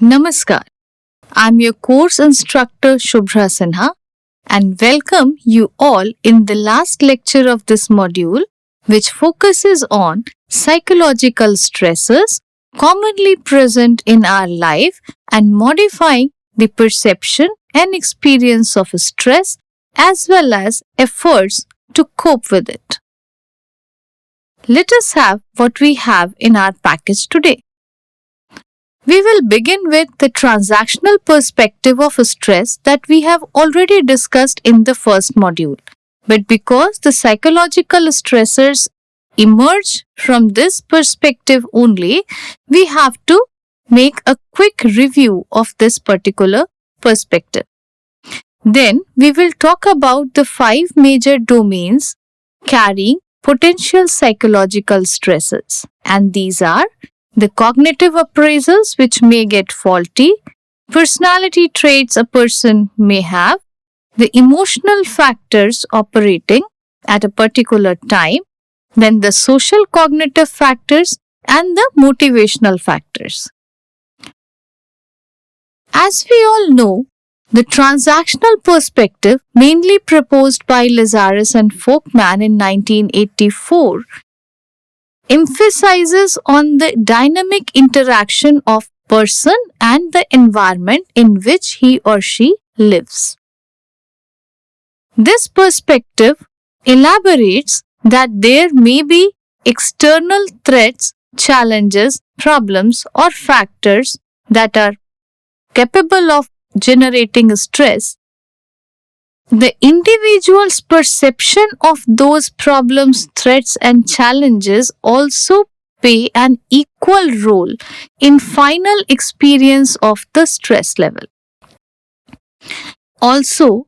Namaskar. I'm your course instructor Shubhra Sinha and welcome you all in the last lecture of this module, which focuses on psychological stressors commonly present in our life and modifying the perception and experience of stress as well as efforts to cope with it. Let us have what we have in our package today. We will begin with the transactional perspective of stress that we have already discussed in the first module. But because the psychological stressors emerge from this perspective only, we have to make a quick review of this particular perspective. Then we will talk about the 5 major domains carrying potential psychological stresses, and these are the cognitive appraisals, which may get faulty, personality traits a person may have, the emotional factors operating at a particular time, then the social cognitive factors and the motivational factors. As we all know, the transactional perspective, mainly proposed by Lazarus and Folkman in 1984, emphasizes on the dynamic interaction of person and the environment in which he or she lives. This perspective elaborates that there may be external threats, challenges, problems, or factors that are capable of generating stress. The individual's perception of those problems, threats, and challenges also play an equal role in final experience of the stress level. Also,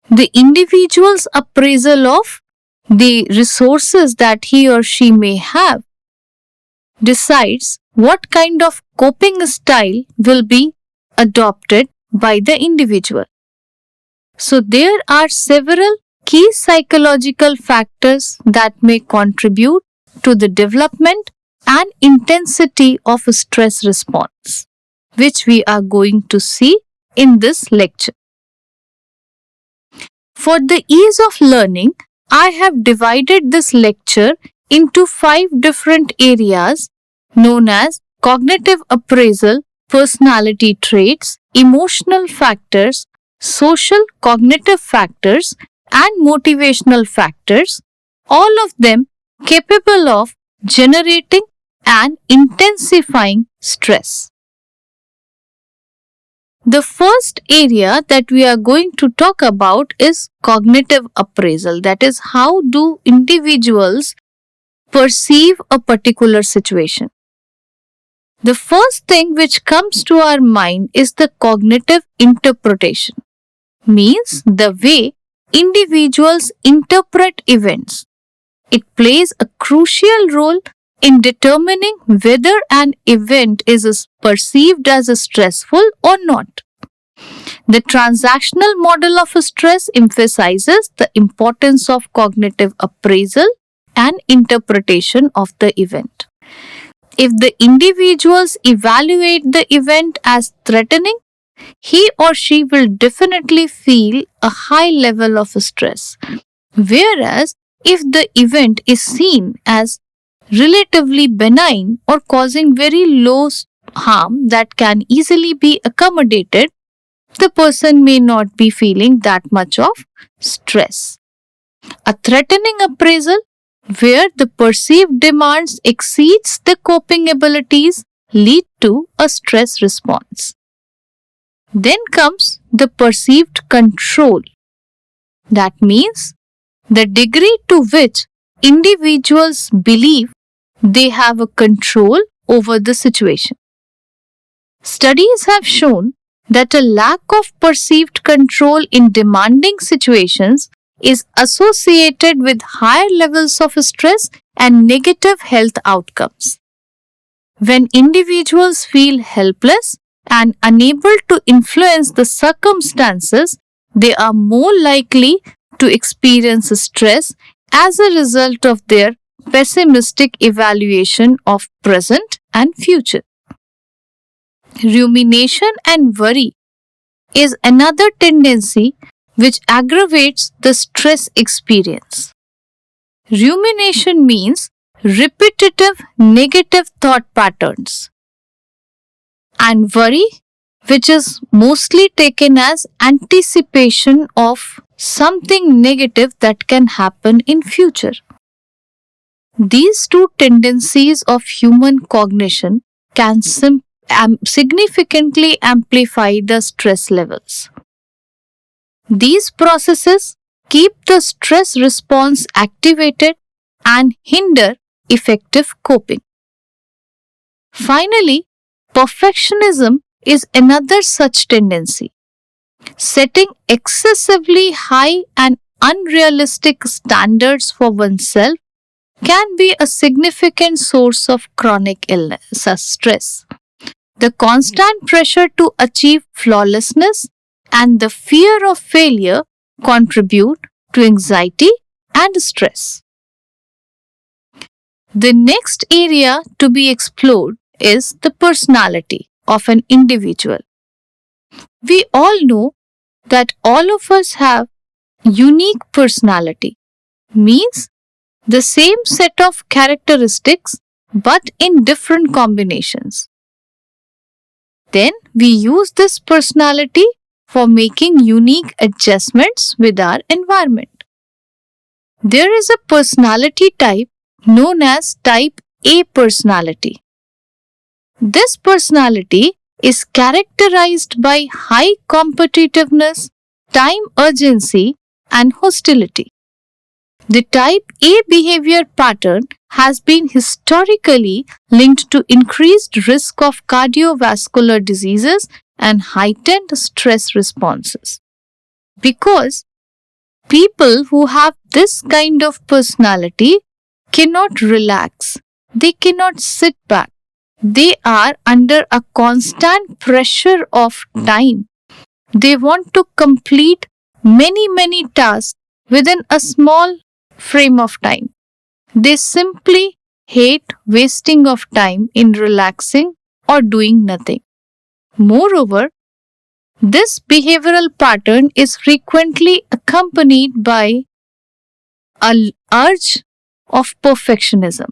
the individual's appraisal of the resources that he or she may have decides what kind of coping style will be adopted by the individual. So, there are several key psychological factors that may contribute to the development and intensity of a stress response, which we are going to see in this lecture. For the ease of learning, I have divided this lecture into 5 different areas known as cognitive appraisal, personality traits, emotional factors, social cognitive factors, and motivational factors, all of them capable of generating and intensifying stress. The first area that we are going to talk about is cognitive appraisal. That is, how do individuals perceive a particular situation? The first thing which comes to our mind is the cognitive interpretation, means the way individuals interpret events. It plays a crucial role in determining whether an event is perceived as stressful or not. The transactional model of stress emphasizes the importance of cognitive appraisal and interpretation of the event. If the individuals evaluate the event as threatening, he or she will definitely feel a high level of stress. Whereas, if the event is seen as relatively benign or causing very low harm that can easily be accommodated, the person may not be feeling that much of stress. A threatening appraisal where the perceived demands exceeds the coping abilities lead to a stress response. Then comes the perceived control. That means the degree to which individuals believe they have a control over the situation. Studies have shown that a lack of perceived control in demanding situations is associated with higher levels of stress and negative health outcomes. When individuals feel helpless and unable to influence the circumstances, they are more likely to experience stress as a result of their pessimistic evaluation of present and future. Rumination and worry is another tendency which aggravates the stress experience. Rumination means repetitive negative thought patterns, and worry, which is mostly taken as anticipation of something negative that can happen in future. These two tendencies of human cognition can significantly amplify the stress levels. These processes keep the stress response activated and hinder effective coping. Finally, perfectionism is another such tendency. Setting excessively high and unrealistic standards for oneself can be a significant source of chronic illness, stress. The constant pressure to achieve flawlessness and the fear of failure contribute to anxiety and stress. The next area to be explored is the personality of an individual. We all know that all of us have unique personality, means the same set of characteristics but in different combinations. Then we use this personality for making unique adjustments with our environment. There is a personality type known as type A personality. This personality is characterized by high competitiveness, time urgency, and hostility. The type A behavior pattern has been historically linked to increased risk of cardiovascular diseases and heightened stress responses. Because people who have this kind of personality cannot relax, they cannot sit back. They are under a constant pressure of time. They want to complete many tasks within a small frame of time. They simply hate wasting of time in relaxing or doing nothing. Moreover, this behavioral pattern is frequently accompanied by an urge of perfectionism.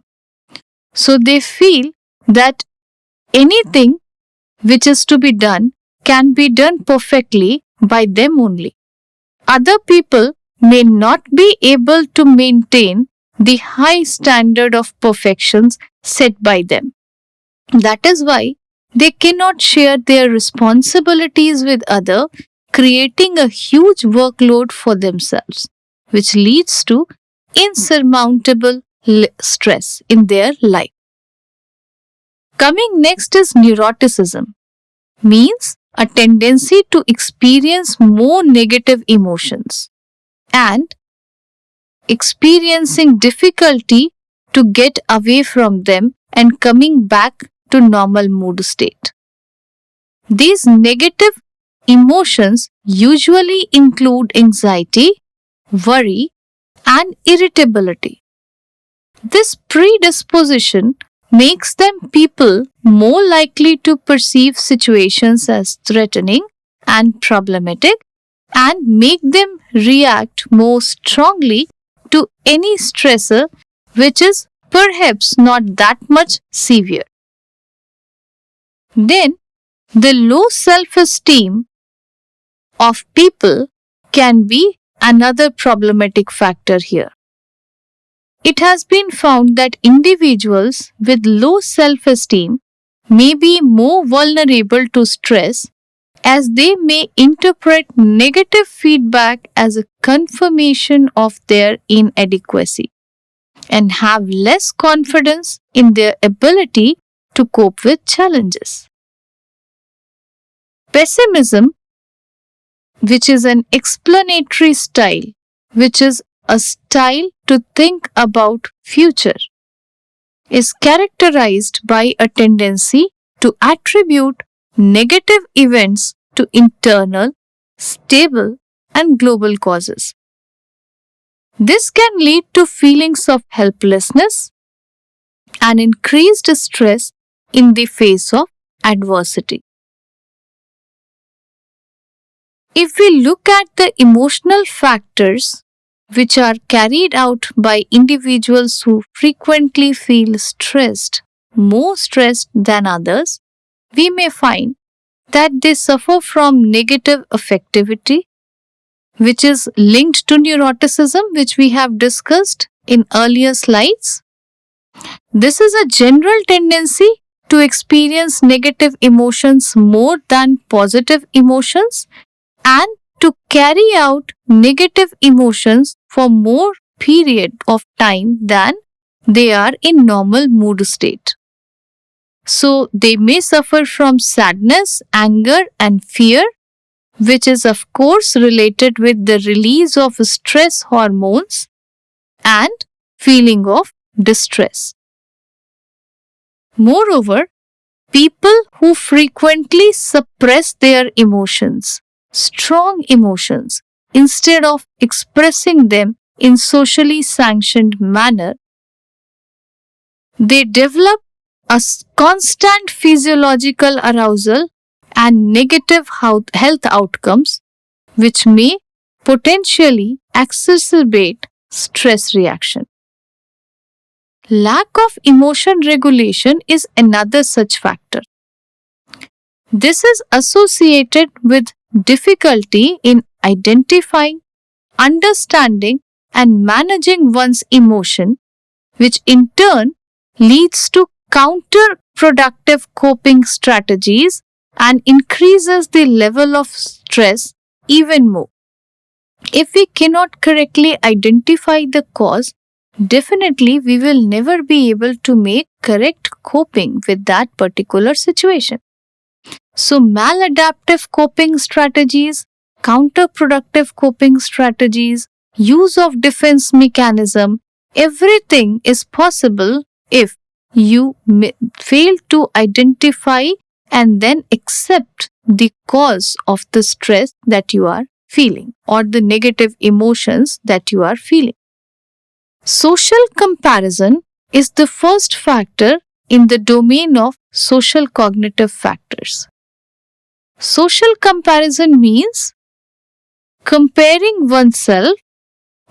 So they feel that anything which is to be done can be done perfectly by them only. Other people may not be able to maintain the high standard of perfections set by them. That is why they cannot share their responsibilities with others, creating a huge workload for themselves, which leads to insurmountable stress in their life. Coming next is neuroticism, means a tendency to experience more negative emotions and experiencing difficulty to get away from them and coming back to normal mood state. These negative emotions usually include anxiety, worry, and irritability. This predisposition makes them people more likely to perceive situations as threatening and problematic and make them react more strongly to any stressor which is perhaps not that much severe. Then, the low self-esteem of people can be another problematic factor here. It has been found that individuals with low self-esteem may be more vulnerable to stress as they may interpret negative feedback as a confirmation of their inadequacy and have less confidence in their ability to cope with challenges. Pessimism, which is an explanatory style, which is a style to think about future, is characterized by a tendency to attribute negative events to internal, stable, and global causes. This can lead to feelings of helplessness and increased stress in the face of adversity. If we look at the emotional factors which are carried out by individuals who frequently feel stressed, more stressed than others, we may find that they suffer from negative affectivity, which is linked to neuroticism, which we have discussed in earlier slides. This is a general tendency to experience negative emotions more than positive emotions and to carry out negative emotions for more period of time than they are in normal mood state. So they may suffer from sadness, anger and fear, which is of course related with the release of stress hormones and feeling of distress. Moreover, people who frequently suppress their emotions, strong emotions, instead of expressing them in socially sanctioned manner, they develop a constant physiological arousal and negative health outcomes which may potentially exacerbate stress reaction. Lack of emotion regulation is another such factor. This is associated with difficulty in identifying, understanding, and managing one's emotion, which in turn leads to counterproductive coping strategies and increases the level of stress even more. If we cannot correctly identify the cause, definitely we will never be able to make correct coping with that particular situation. So, maladaptive coping strategies, counterproductive coping strategies, use of defense mechanism, everything is possible if you fail to identify and then accept the cause of the stress that you are feeling or the negative emotions that you are feeling. Social comparison is the first factor in the domain of social cognitive factors. Social comparison means comparing oneself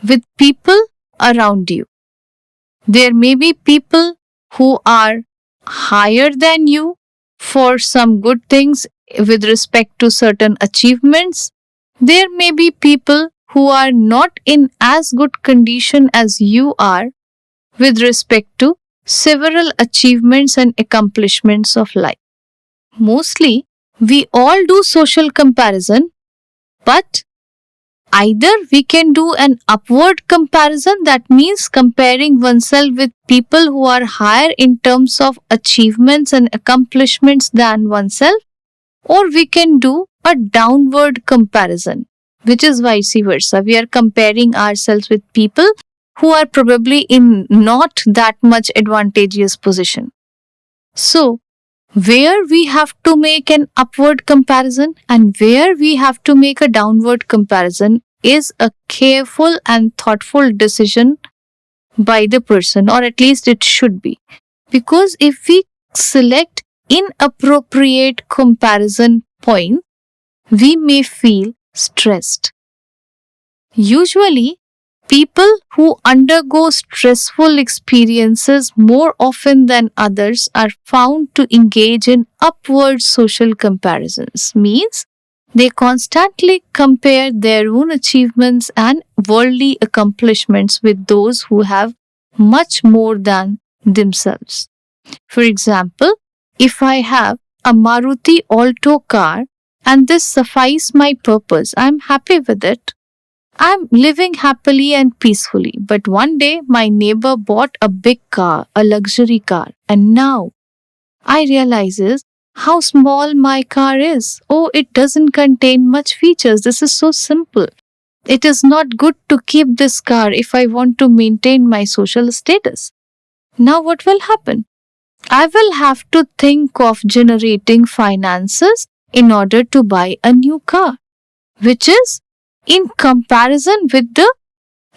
with people around you. There may be people who are higher than you for some good things with respect to certain achievements. There may be people who are not in as good condition as you are with respect to several achievements and accomplishments of life. Mostly, we all do social comparison, but either we can do an upward comparison, that means comparing oneself with people who are higher in terms of achievements and accomplishments than oneself, or we can do a downward comparison, which is vice versa. We are comparing ourselves with people who are probably in not that much advantageous position. So, where we have to make an upward comparison and where we have to make a downward comparison is a careful and thoughtful decision by the person, or at least it should be. Because if we select inappropriate comparison points, we may feel stressed. Usually, people who undergo stressful experiences more often than others are found to engage in upward social comparisons, means they constantly compare their own achievements and worldly accomplishments with those who have much more than themselves. For example, if I have a Maruti Alto car and this suffices my purpose, I'm happy with it. I'm living happily and peacefully. But one day my neighbor bought a big car, a luxury car, and now I realizes how small my car is. Oh, it doesn't contain much features. This is so simple. It is not good to keep this car if I want to maintain my social status. Now what will happen? I will have to think of generating finances in order to buy a new car, which is in comparison with the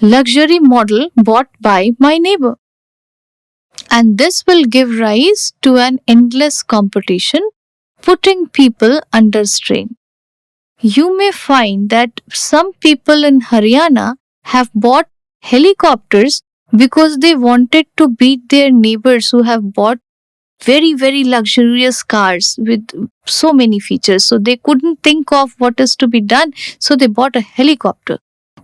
luxury model bought by my neighbor. And this will give rise to an endless competition, putting people under strain. you may find that some people in Haryana have bought helicopters because they wanted to beat their neighbors who have bought very, very luxurious cars with so many features. So they couldn't think of what is to be done. So they bought a helicopter.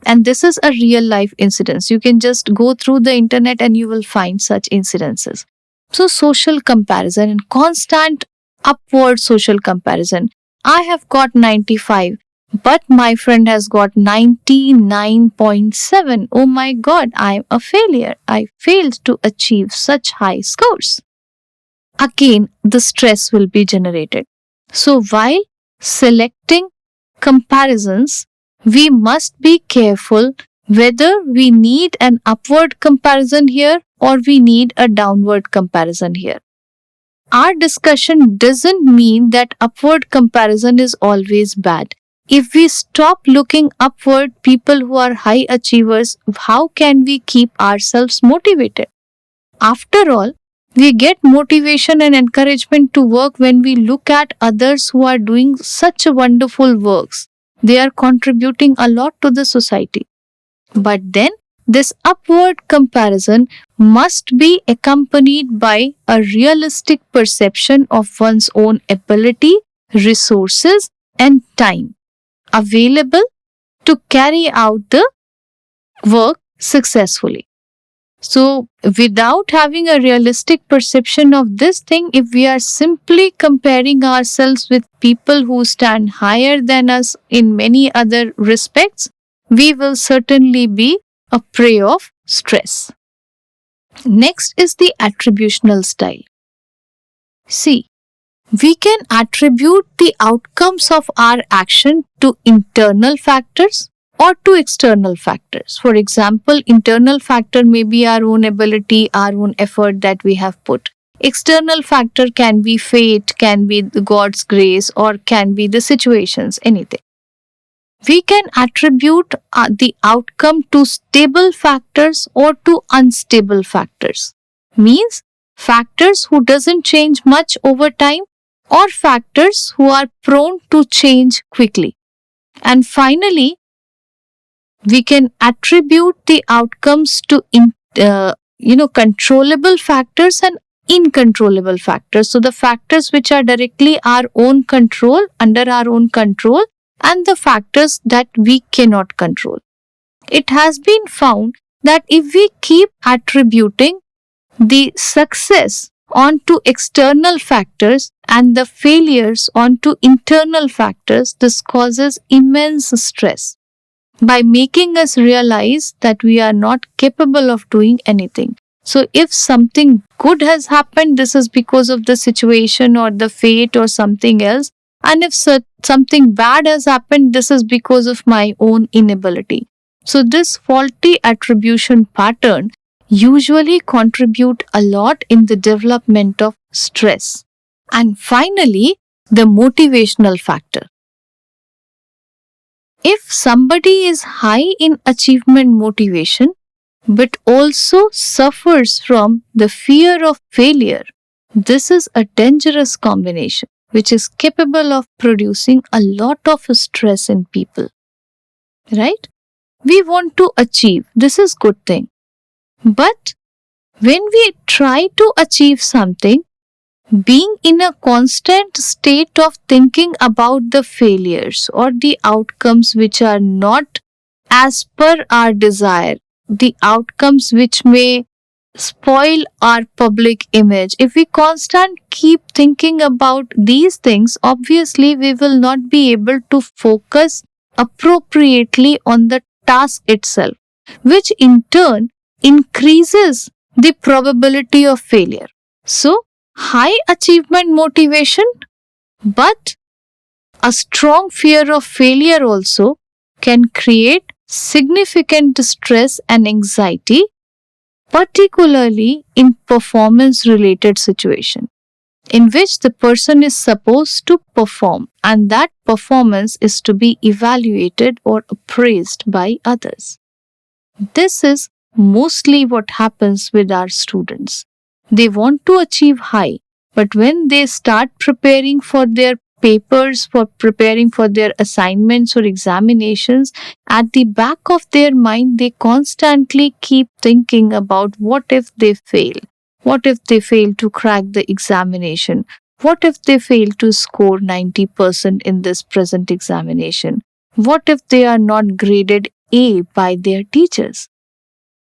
And this is a real life incident. You can just go through the internet and you will find such incidences. So social comparison and constant upward social comparison. I have got 95, but my friend has got 99.7. Oh my god, I am a failure. I failed to achieve such high scores. Again, the stress will be generated. So while selecting comparisons, we must be careful whether we need an upward comparison here or we need a downward comparison here. Our discussion doesn't mean that upward comparison is always bad. If we stop looking upward, people who are high achievers, how can we keep ourselves motivated? After all, we get motivation and encouragement to work when we look at others who are doing such wonderful works. They are contributing a lot to the society. But then, this upward comparison must be accompanied by a realistic perception of one's own ability, resources, and time available to carry out the work successfully. So, without having a realistic perception of this thing, if we are simply comparing ourselves with people who stand higher than us in many other respects, we will certainly be a prey of stress. Next is the attributional style. See, we can attribute the outcomes of our action to internal factors or to external factors. For example, internal factor may be our own ability, our own effort that we have put. External factor can be fate, can be God's grace, or can be the situations, anything. We can attribute the outcome to stable factors or to unstable factors. Means factors who doesn't change much over time or factors who are prone to change quickly. And finally, we can attribute the outcomes to controllable factors and uncontrollable factors. So the factors which are directly our own control, under our own control, and the factors that we cannot control. It has been found that if we keep attributing the success onto external factors and the failures onto internal factors, this causes immense stress by making us realize that we are not capable of doing anything. So if something good has happened, this is because of the situation or the fate or something else. And if something bad has happened, this is because of my own inability. So this faulty attribution pattern usually contribute a lot in the development of stress. And finally, the motivational factor. If somebody is high in achievement motivation, but also suffers from the fear of failure, this is a dangerous combination which is capable of producing a lot of stress in people. Right? We want to achieve. This is good thing. But when we try to achieve something, being in a constant state of thinking about the failures or the outcomes which are not as per our desire, the outcomes which may spoil our public image, if we constantly keep thinking about these things, obviously we will not be able to focus appropriately on the task itself, which in turn increases the probability of failure. So, high achievement motivation, but a strong fear of failure also can create significant stress and anxiety, particularly in performance related situation in which the person is supposed to perform and that performance is to be evaluated or appraised by others. This is mostly what happens with our students. They want to achieve high, but when they start preparing for their papers, for preparing for their assignments or examinations, at the back of their mind, they constantly keep thinking about what if they fail? What if they fail to crack the examination? What if they fail to score 90% in this present examination? What if they are not graded A by their teachers?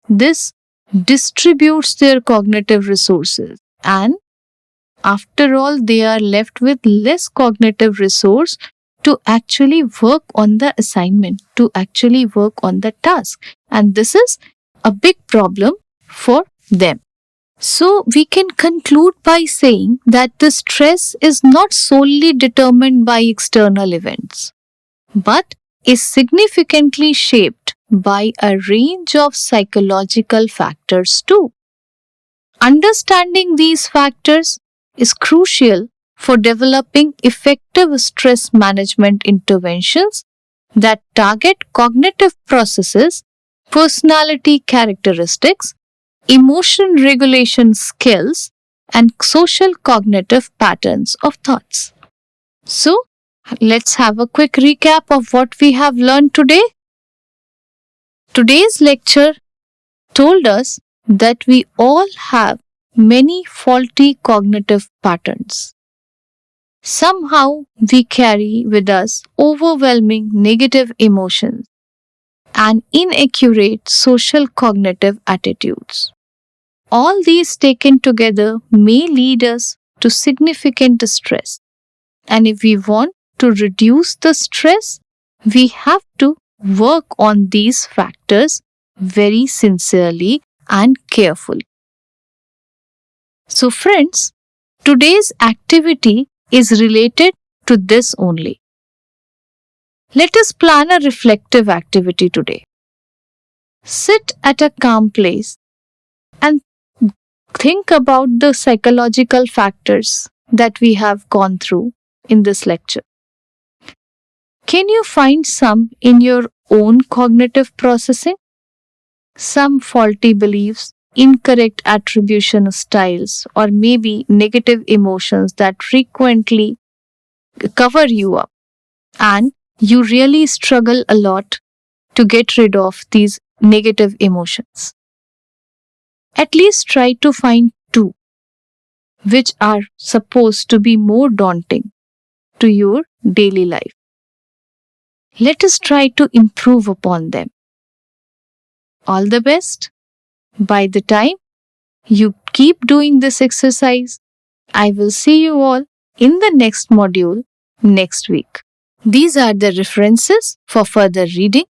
This distributes their cognitive resources, and after all, they are left with less cognitive resource to actually work on the assignment, to actually work on the task. And this is a big problem for them. So, we can conclude by saying that the stress is not solely determined by external events, but is significantly shaped by a range of psychological factors too. Understanding these factors is crucial for developing effective stress management interventions that target cognitive processes, personality characteristics, emotion regulation skills, and social cognitive patterns of thoughts. So, let's have a quick recap of what we have learned today. Today's lecture told us that we all have many faulty cognitive patterns. Somehow we carry with us overwhelming negative emotions and inaccurate social cognitive attitudes. All these taken together may lead us to significant stress. And if we want to reduce the stress, we have to work on these factors very sincerely and carefully. So, friends, today's activity is related to this only. Let us plan a reflective activity today. Sit at a calm place and think about the psychological factors that we have gone through in this lecture. Can you find some in your own cognitive processing? Some faulty beliefs, incorrect attribution styles, or maybe negative emotions that frequently cover you up, and you really struggle a lot to get rid of these negative emotions. At least try to find two which are supposed to be more daunting to your daily life. Let us try to improve upon them. All the best. By the time you keep doing this exercise, I will see you all in the next module next week. These are the references for further reading.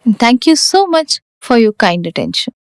And thank you so much for your kind attention.